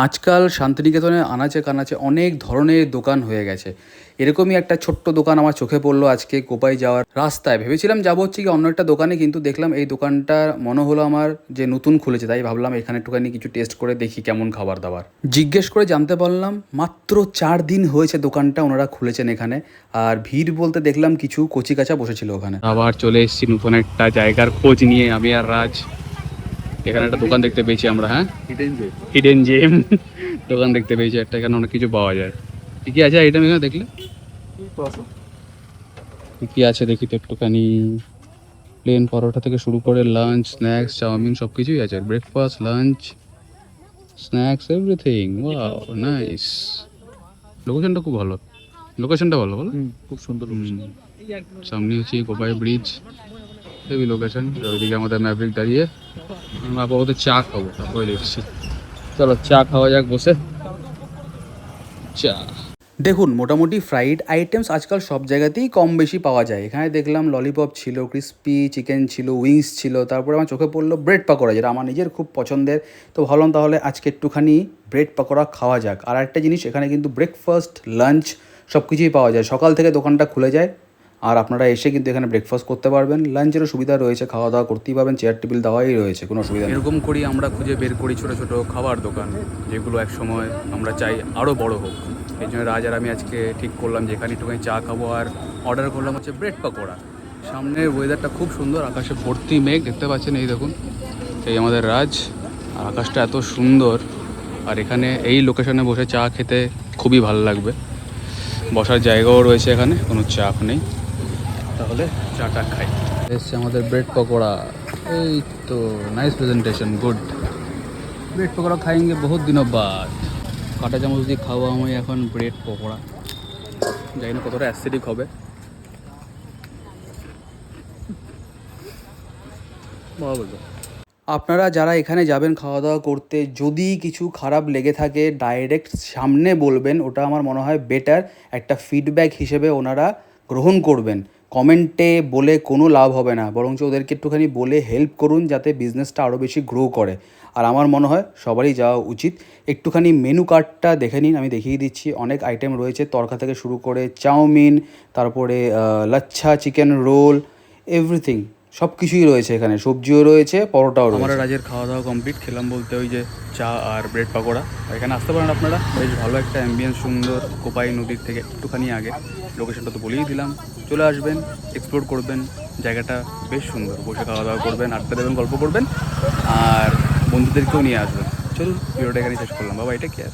আজকাল শান্তিনিকেতনে আনাচে কানাচে অনেক ধরনের দোকান হয়ে গেছে। এরকমই একটা ছোট্ট দোকান আমার চোখে পড়লো আজকে কোপাই যাওয়ার রাস্তায়। ভেবেছিলাম যাবো হচ্ছে কি অন্য একটা দোকানে, কিন্তু দেখলাম এই দোকানটা মনে হলো আমার যে নতুন খুলেছে, তাই ভাবলাম এখানে একটুখানি কিছু টেস্ট করে দেখি কেমন খাবার দাবার। জিজ্ঞেস করে জানতে পারলাম মাত্র 4 দিন হয়েছে দোকানটা ওনারা খুলেছেন এখানে। আর ভিড় বলতে দেখলাম কিছু কচিকাঁচা বসেছিল ওখানে। আবার চলে এসেছি নতুন একটা জায়গার খোঁজ নিয়ে আমি আর রাজ। এখানে একটা দোকান দেখতে পেয়েছি আমরা, হ্যাঁ, হিডেন জেম দোকান দেখতে পেয়েছি একটা। এখানে অনেক কিছু পাওয়া যায়। কি কি আছে আইটেম এখানে দেখলে? কি কি আছে দেখি তো একটুখানি। প্লেন পরোটা থেকে শুরু করে লাঞ্চ, স্ন্যাক্স, চাউমিন সব কিছুই আছে। Breakfast, lunch, snacks, everything. Wow, nice. লোকেশনটা খুব ভালো। লোকেশনটা ভালো, বলো। খুব সুন্দর। সামনে হচ্ছে কোপাই ব্রিজ, হেভি লোকেশন। ওইদিকে আমাদের ম্যাভরিক দাঁড়িয়ে। আমরা আপাতত চা খাবো, তারপরে দেখছি। চলো চা খাওয়া যাক বসে। চা দেখুন, মোটামুটি ফ্রাইড আইটেমস আজকাল সব জায়গাতেই কম বেশি পাওয়া যায়। এখানে দেখলাম ললিপপ ছিল, ক্রিস্পি চিকেন ছিল, উইংস ছিল, তারপরে আমার চোখে পড়লো ব্রেড পাকোড়া, যেটা আমার নিজের খুব পছন্দের। তো ভাবলাম তাহলে আজকে একটুখানি ব্রেড পাকোড়া খাওয়া যাক। আর একটা জিনিস, এখানে কিন্তু ব্রেকফাস্ট, লাঞ্চ সব কিছুই পাওয়া যায়। সকাল থেকে দোকানটা খুলে যায়, আর আপনারা এসে কিন্তু এখানে ব্রেকফাস্ট করতে পারবেন। লাঞ্চেরও সুবিধা রয়েছে, খাওয়া দাওয়া করতেই পারবেন, চেয়ার টেবিল দেওয়াই রয়েছে, কোনো অসুবিধা নেই। এরকম করি আমরা খুঁজে বের করি ছোটো ছোটো খাবার দোকান, যেগুলো এক সময় আমরা চাই আরও বড় হোক। এই জন্য রাজ আর আমি আজকে ঠিক করলাম যে এখানে একটুখানি চা খাবো, আর অর্ডার করলাম হচ্ছে ব্রেড পাকোড়া। সামনের ওয়েদারটা খুব সুন্দর, আকাশে ভর্তি মেঘ দেখতে পাচ্ছেন, এই দেখুন। এই আমাদের রাজ। আর আকাশটা এত সুন্দর, আর এখানে এই লোকেশনে বসে চা খেতে খুবই ভালো লাগবে। বসার জায়গাও রয়েছে এখানে, কোনো চাপ নেই। তাহলে চাটা খাই। এসছে আমাদের ব্রেড পকোড়া। এই তো nice presentation, good. Bread pakora খাएंगे বহুত দিনों बाद। কাঁটা চামচ দিয়ে খাওয়া আমি এখন ব্রেড পকোড়া। জানি না কতটা অ্যাসিডিক হবে। আপনারা যারা এখানে যাবেন খাওয়া দাওয়া করতে, যদি কিছু খারাপ লেগে থাকে ডাইরেক্ট সামনে বলবেন, ওটা আমার মনে হয় বেটার। একটা ফিডব্যাক হিসেবে ওনারা গ্রহণ করবেন। কমেন্টে বলে কোনো লাভ হবে না, বরঞ্চ ওদেরকে একটুখানি বলে হেল্প করুন, যাতে বিজনেসটা আরও বেশি গ্রো করে। আর আমার মনে হয় সবারই যাওয়া উচিত। একটুখানি মেনু কার্ডটা দেখে নিন, আমি দেখিয়ে দিচ্ছি। অনেক আইটেম রয়েছে, তরকা থেকে শুরু করে চাউমিন, তারপরে লাচ্ছা, চিকেন রোল, এভরিথিং সব কিছুই রয়েছে এখানে। সবজিও রয়েছে, পরোটাও রয়েছে। আমার রাজের খাওয়া দাওয়া কমপ্লিট। খেলাম বলতে ওই যে চা আর ব্রেড পাকোড়া। এখানে আসতে পারেন আপনারা, বেশ ভালো একটা অ্যাম্বিয়েন্স, সুন্দর। কোপাই নদীর থেকে একটুখানি আগে। লোকেশনটা তো বলেই দিলাম, চলে আসবেন, এক্সপ্লোর করবেন। জায়গাটা বেশ সুন্দর, বসে খাওয়া দাওয়া করবেন, আড্ডা দেবেন, গল্প করবেন, আর বন্ধুদেরকেও নিয়ে আসবেন। চলুন, ভিডিওটা এখানে শেষ করলাম। বাবা, এটা কি আর।